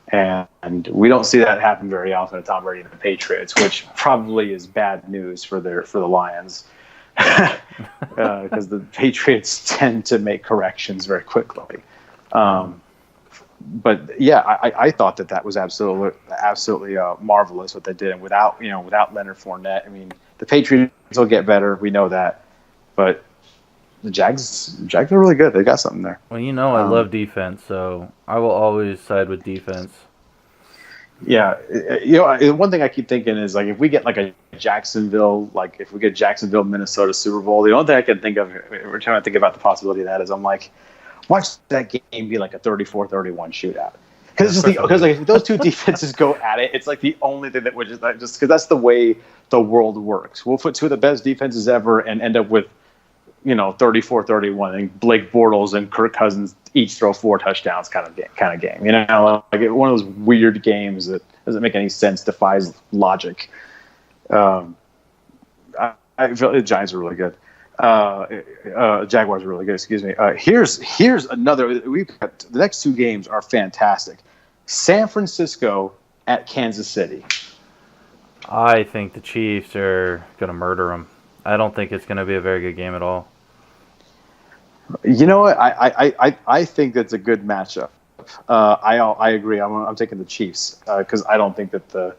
And we don't see that happen very often at Tom Brady and the Patriots, which probably is bad news for the Lions. Because the Patriots tend to make corrections very quickly. But yeah, I thought that was absolutely marvelous what they did, and without Leonard Fournette, I mean, the Patriots will get better. We know that, but the Jags are really good. They got something there. Well, I love defense, so I will always side with defense. Yeah, one thing I keep thinking is like if we get like a Jacksonville, like if we get Jacksonville, Minnesota Super Bowl, the only thing I can think of, we're trying to think about the possibility of that is I'm like, watch that game be like a 34-31 shootout. Because like if those two defenses go at it, it's like the only thing that would just because that's the way the world works. We'll put two of the best defenses ever and end up with 34-31, and Blake Bortles and Kirk Cousins each throw 4 touchdowns kind of game. Like one of those weird games that doesn't make any sense, defies logic. I feel the Giants are really good. Jaguars are really good. Excuse me. Here's another. We've got the next 2 games are fantastic. San Francisco at Kansas City. I think the Chiefs are going to murder them. I don't think it's going to be a very good game at all. You know what? I think that's a good matchup. I agree. I'm taking the Chiefs because I don't think that the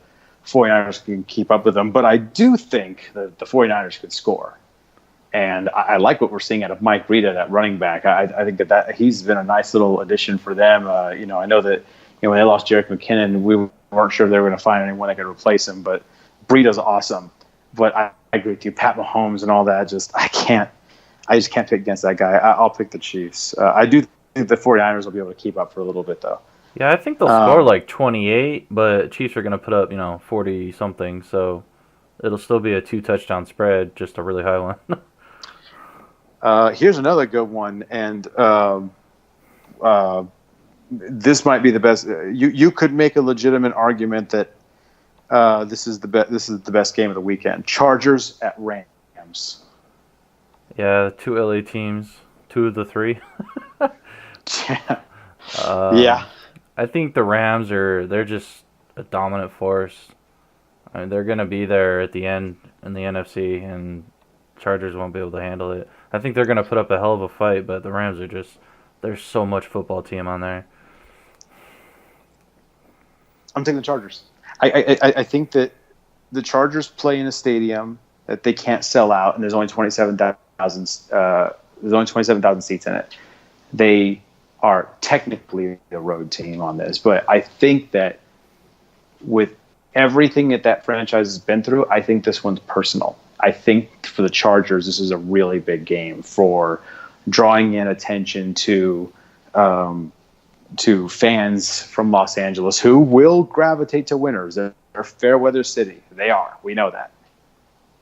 49ers can keep up with them. But I do think that the 49ers could score. And I like what we're seeing out of Mike Reed at running back. I think that he's been a nice little addition for them. I know that when they lost Jerick McKinnon, we weren't sure they were going to find anyone that could replace him. But Breida's awesome. But I agree with you, Pat Mahomes and all that. I just can't pick against that guy. I'll pick the Chiefs. I do think the 49ers will be able to keep up for a little bit, though. Yeah, I think they'll score like 28, but Chiefs are going to put up 40-something. So it'll still be a 2-touchdown spread, just a really high one. Here's another good one, and this might be the best. You could make a legitimate argument that this is the best game of the weekend. Chargers at Rams. Yeah, 2 LA teams, 2 of the 3. Yeah. I think the Rams they're just a dominant force. I mean, they're going to be there at the end in the NFC, and Chargers won't be able to handle it. I think they're going to put up a hell of a fight, but the Rams there's so much football team on there. I'm taking the Chargers. I think that the Chargers play in a stadium that they can't sell out, and there's only 27,000 seats in it. They are technically a road team on this, but I think that with everything that franchise has been through, I think this one's personal. I think for the Chargers, this is a really big game for drawing in attention to fans from Los Angeles who will gravitate to winners. They're a fair weather city. They are. We know that.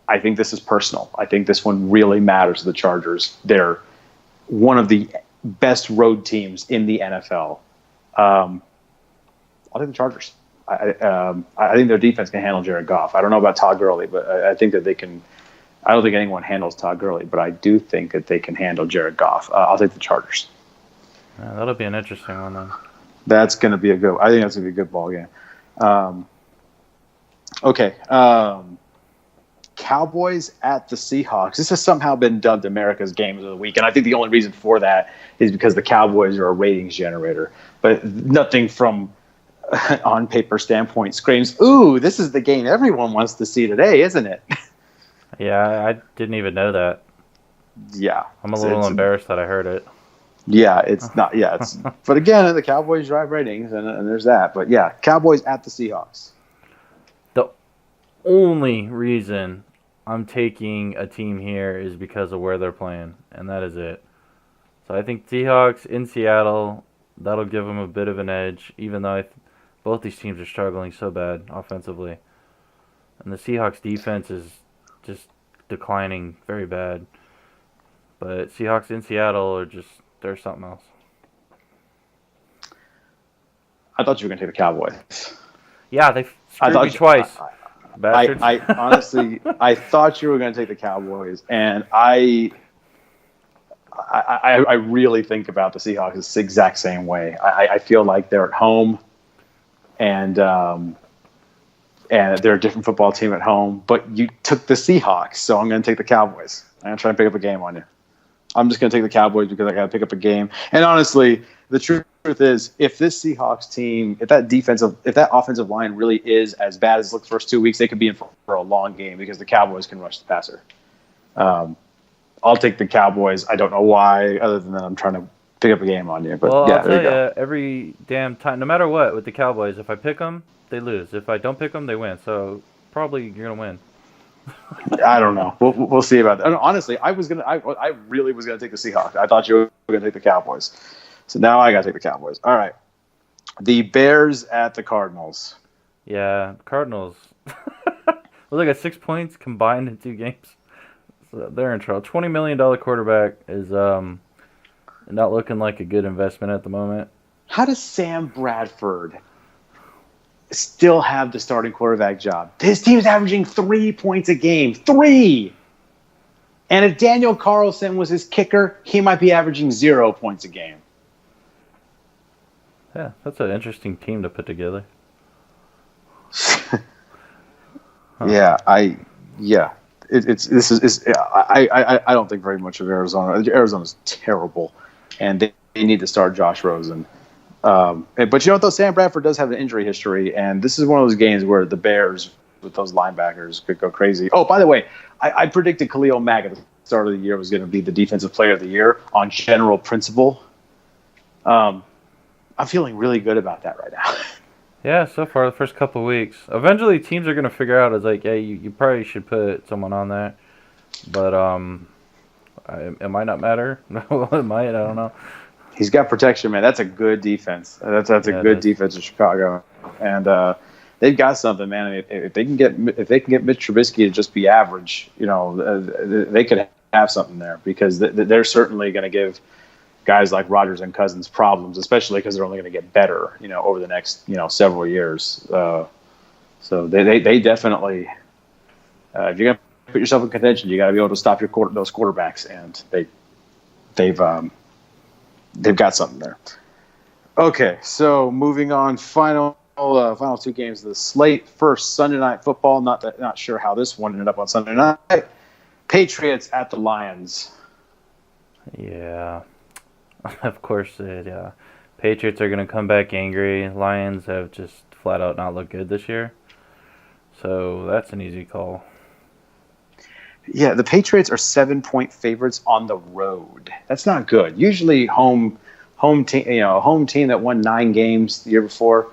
I think this is personal. I think this one really matters to the Chargers. They're one of the best road teams in the NFL. I'll take the Chargers. I think their defense can handle Jared Goff. I don't know about Todd Gurley, but I think that they can. I don't think anyone handles Todd Gurley, but I do think that they can handle Jared Goff. I'll take the Chargers. Yeah, that'll be an interesting one then. That's going to be I think that's going to be a good ball game. Okay. Cowboys at the Seahawks. This has somehow been dubbed America's Game of the Week, and I think the only reason for that is because the Cowboys are a ratings generator. But nothing from on paper standpoint screams, "Ooh, this is the game everyone wants to see today, isn't it?" Yeah, I didn't even know that. Yeah, I'm a little embarrassed that I heard it. Yeah, it's not. Yeah, it's. But again, the Cowboys drive ratings, and there's that. But yeah, Cowboys at the Seahawks. The only reason I'm taking a team here is because of where they're playing, and that is it. So I think Seahawks in Seattle, that'll give them a bit of an edge, even though both these teams are struggling so bad offensively. And the Seahawks defense is just declining very bad. But Seahawks in Seattle they're something else. I thought you were going to take the Cowboys. Yeah, they screwed me twice. I honestly, I thought you were going to take the Cowboys, and I really think about the Seahawks the exact same way. I feel like they're at home, and they're a different football team at home. But you took the Seahawks, so I'm going to take the Cowboys. I'm going to try and pick up a game on you. I'm just going to take the Cowboys because I got to pick up a game. And honestly, the truth is, if this Seahawks team, if that offensive line really is as bad as it looked the first 2 weeks, they could be in for a long game because the Cowboys can rush the passer. I'll take the Cowboys. I don't know why, other than that I'm trying to pick up a game on you. But Well, I'll yeah, there tell you go. you, every damn time, no matter what, with the Cowboys, if I pick them, they lose. If I don't pick them, they win. So probably you're gonna win. I don't know. We'll see about that. Honestly, I really was gonna take the Seahawks. I thought you were gonna take the Cowboys. So now I gotta take the Cowboys. All right. The Bears at the Cardinals. Yeah, Cardinals. Well, they got 6 points combined in 2 games. So they're in trouble. $20 million quarterback is not looking like a good investment at the moment. How does Sam Bradford still have the starting quarterback job? His team's averaging 3 points a game. 3! And if Daniel Carlson was his kicker, he might be averaging 0 points a game. Yeah, that's an interesting team to put together. Yeah, I don't think very much of Arizona. Arizona's terrible, and they need to start Josh Rosen. But you know what, though? Sam Bradford does have an injury history, and this is one of those games where the Bears, with those linebackers, could go crazy. Oh, by the way, I predicted Khalil Mack at the start of the year was going to be the Defensive Player of the Year on general principle. I'm feeling really good about that right now. Yeah, so far the first couple of weeks. Eventually, teams are gonna figure out. It's like, hey, you probably should put someone on there, but it might not matter. No, it might. I don't know. He's got protection, man. That's a good defense. That's a good defense in Chicago, and they've got something, man. If they can get Mitch Trubisky to just be average, they could have something there because they're certainly going to give guys like Rodgers and Cousins problems, especially because they're only going to get better, over the next, several years. So they definitely, if you're going to put yourself in contention, you got to be able to stop those quarterbacks, and they've got something there. Okay, so moving on, final 2 games of the slate. First, Sunday Night Football. Not sure how this one ended up on Sunday night. Patriots at the Lions. Yeah. Of course, Patriots are going to come back angry. Lions have just flat out not looked good this year. So that's an easy call. Yeah, the Patriots are 7-point favorites on the road. That's not good. Usually home team, a home team that won 9 games the year before,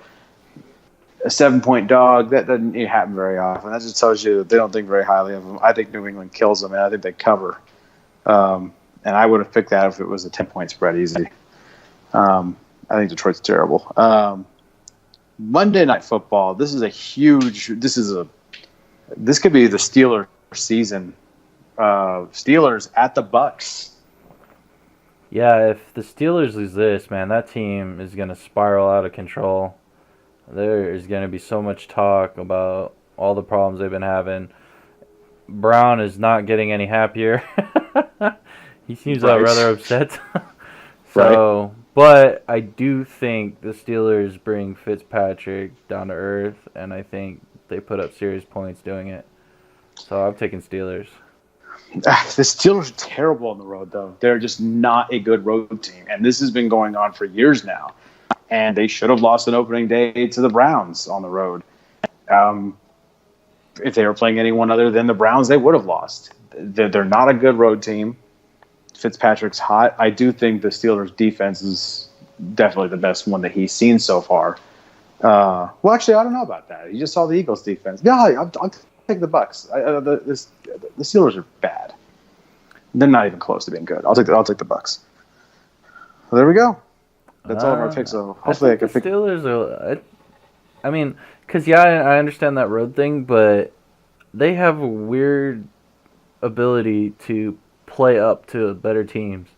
a 7-point dog, that doesn't happen very often. That just tells you that they don't think very highly of them. I think New England kills them, and I think they cover. And I would have picked that if it was a 10-point spread easy. I think Detroit's terrible. Monday Night Football. This could be the Steelers season. Steelers at the Bucks. Yeah, if the Steelers lose this, man, that team is going to spiral out of control. There is going to be so much talk about all the problems they've been having. Brown is not getting any happier. He seems rather upset. Right. But I do think the Steelers bring Fitzpatrick down to earth, and I think they put up serious points doing it. So I'm taking Steelers. The Steelers are terrible on the road, though. They're just not a good road team, and this has been going on for years now. And they should have lost an opening day to the Browns on the road. If they were playing anyone other than the Browns, they would have lost. They're not a good road team. Fitzpatrick's hot. I do think the Steelers' defense is definitely the best one that he's seen so far. Well, actually, I don't know about that. You just saw the Eagles' defense. Yeah, I'll take the Bucks. The Steelers are bad. They're not even close to being good. I'll take the Bucks. Well, there we go. That's all of our picks. So hopefully I can pick. Steelers are. I mean, because I understand that road thing, but they have a weird ability to play up to better teams,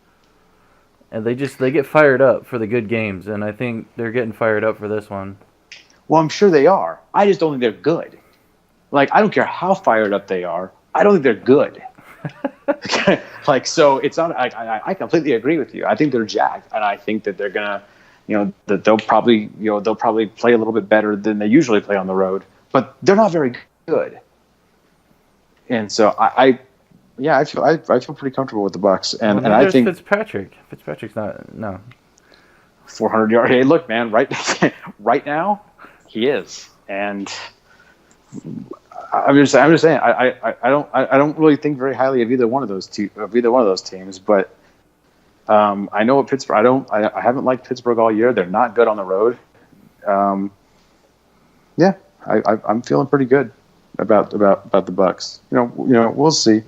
and they get fired up for the good games, and I think they're getting fired up for this one. Well, I'm sure they are. I just don't think they're good. Like, I don't care how fired up they are. I don't think they're good. So it's not. I completely agree with you. I think they're jacked, and I think that they're gonna, that they'll probably play a little bit better than they usually play on the road. But they're not very good. And so I feel pretty comfortable with the Bucks, and I think Fitzpatrick's not 400 yards. Hey, look, man, right now he is, and I'm just saying I don't really think very highly of either one of those teams, but I know what Pittsburgh. I haven't liked Pittsburgh all year. They're not good on the road. Yeah, I'm feeling pretty good about the Bucks. We'll see.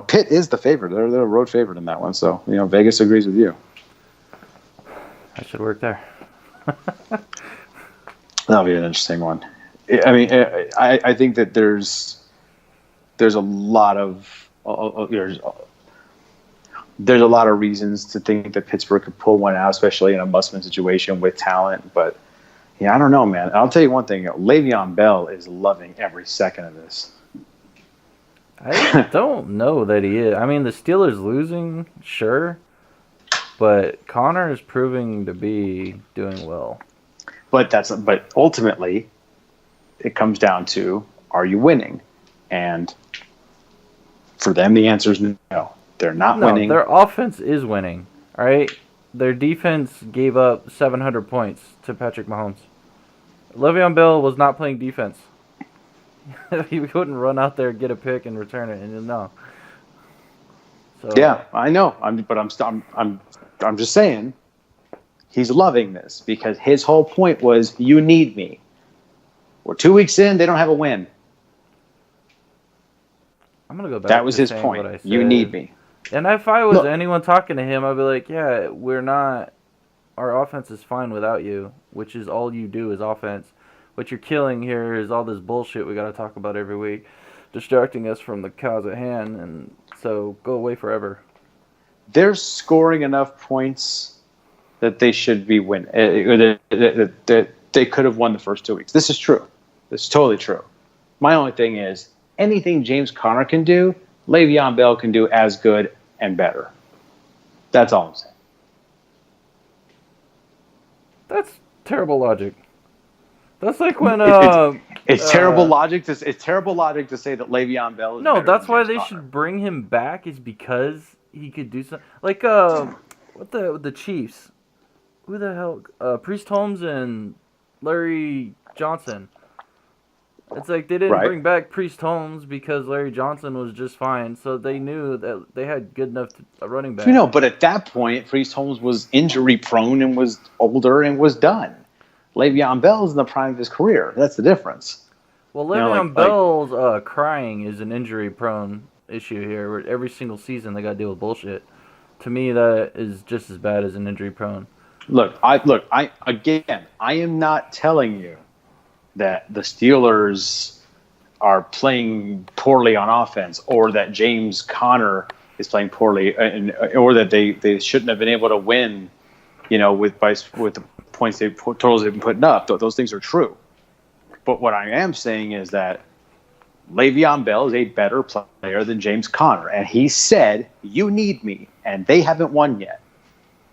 Pitt is the favorite. They're a road favorite in that one. So Vegas agrees with you. I should work there. That'll be an interesting one. I mean, I think that there's a lot of there's a lot of reasons to think that Pittsburgh could pull one out, especially in a must-win situation with talent. But yeah, I don't know, man. I'll tell you one thing: Le'Veon Bell is loving every second of this. I don't know that he is. I mean, the Steelers losing, sure, but Connor is proving to be doing well. But ultimately, it comes down to, are you winning? And for them, the answer is no. They're not winning. Their offense is winning. All right, their defense gave up 700 points to Patrick Mahomes. Le'Veon Bell was not playing defense. He wouldn't run out there, get a pick, and return it, and no. So yeah, I know. I'm just saying. He's loving this because his whole point was, you need me. We're 2 weeks in, they don't have a win. I'm going to go back That was to his saying point. What I said. You need me. And if I was anyone talking to him, I'd be like, yeah, our offense is fine without you, which is all you do is offense. What you're killing here is all this bullshit we got to talk about every week, distracting us from the cause at hand, and so go away forever. They're scoring enough points that they should be winning. That they could have won the first 2 weeks. This is true. This is totally true. My only thing is, anything James Conner can do, Le'Veon Bell can do as good and better. That's all I'm saying. That's terrible logic. That's like when it's terrible logic to say that Le'Veon Bell is no. Better That's than why James they Conner. should bring him back, is because he could do something. Like what the Chiefs? Who the hell? Priest Holmes and Larry Johnson. It's like they didn't bring back Priest Holmes because Larry Johnson was just fine, so they knew that they had good enough running back. But at that point, Priest Holmes was injury prone and was older and was done. Le'Veon Bell is in the prime of his career. That's the difference. Well, Le'Veon Bell's crying is an injury prone issue here, where every single season they got to deal with bullshit. To me, that is just as bad as an injury prone. I am not telling you that the Steelers are playing poorly on offense, or that James Conner is playing poorly, or that they shouldn't have been able to win, with the points totals they've been putting up. Those things are true. But what I am saying is that Le'Veon Bell is a better player than James Conner, and he said, "You need me," and they haven't won yet.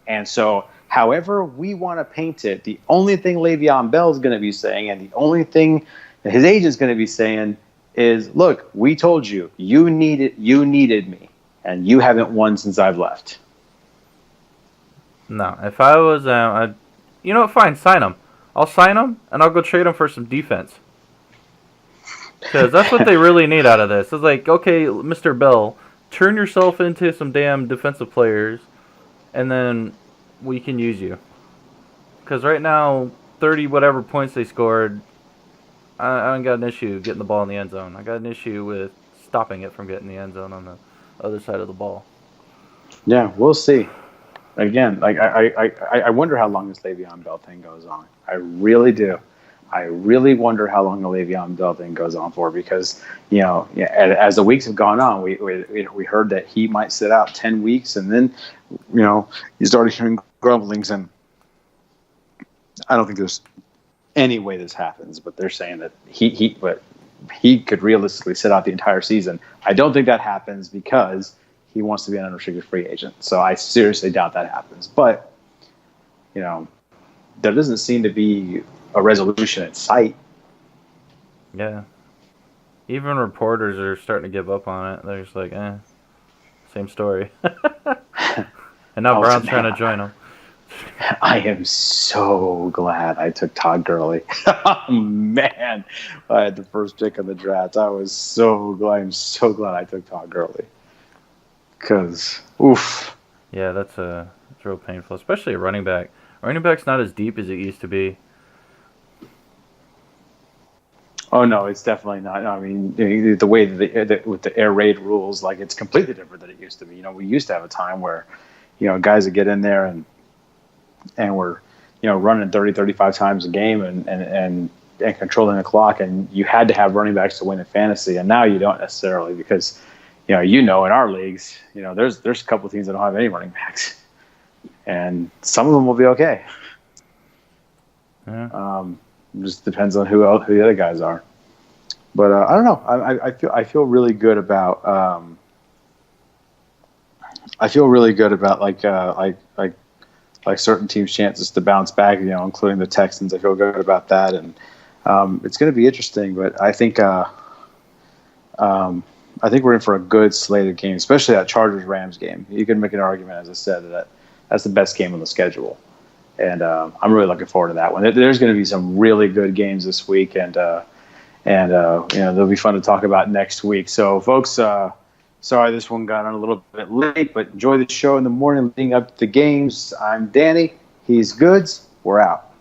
And so, however we want to paint it, the only thing Le'Veon Bell is going to be saying, and the only thing that his agent's going to be saying, is, "Look, we told you, you needed me, and you haven't won since I've left." No, if I was, fine, sign him. I'll sign him, and I'll go trade him for some defense. Because that's what they really need out of this. It's like, okay, Mr. Bell, turn yourself into some damn defensive players, and then we can use you. Because right now, 30 whatever points they scored, I don't got an issue getting the ball in the end zone. I got an issue with stopping it from getting the end zone on the other side of the ball. Yeah, we'll see. Again, I wonder how long this Le'Veon Bell thing goes on. I really do. I really wonder how long the Le'Veon Bell thing goes on for, because as the weeks have gone on, we heard that he might sit out 10 weeks, and then you started hearing grumblings, and I don't think there's any way this happens, but they're saying that he could realistically sit out the entire season. I don't think that happens because he wants to be an unrestricted free agent. So I seriously doubt that happens. But, there doesn't seem to be a resolution in sight. Yeah. Even reporters are starting to give up on it. They're just like, same story. And now Brown's trying to join them. I am so glad I took Todd Gurley. Oh, man. I had the first pick of the draft. I was so glad. I'm so glad I took Todd Gurley. Because, oof. Yeah, that's real painful, especially a running back. Running back's not as deep as it used to be. Oh no, it's definitely not. I mean, the way that with the air raid rules, like it's completely different than it used to be. We used to have a time where, guys would get in there and were, running 30, 35 times a game and controlling the clock, and you had to have running backs to win in fantasy. And now you don't necessarily because, in our leagues, there's a couple of teams that don't have any running backs, and some of them will be okay. Yeah. Just depends on who the other guys are. But I don't know. I feel really good about. I feel really good about like certain teams' chances to bounce back. Including the Texans. I feel good about that, and it's going to be interesting. But I think we're in for a good slate of games, especially that Chargers-Rams game. You can make an argument, as I said, that that's the best game on the schedule. And I'm really looking forward to that one. There's going to be some really good games this week, and they'll be fun to talk about next week. So, folks, sorry this one got on a little bit late, but enjoy the show in the morning leading up to the games. I'm Danny. He's Goods. We're out.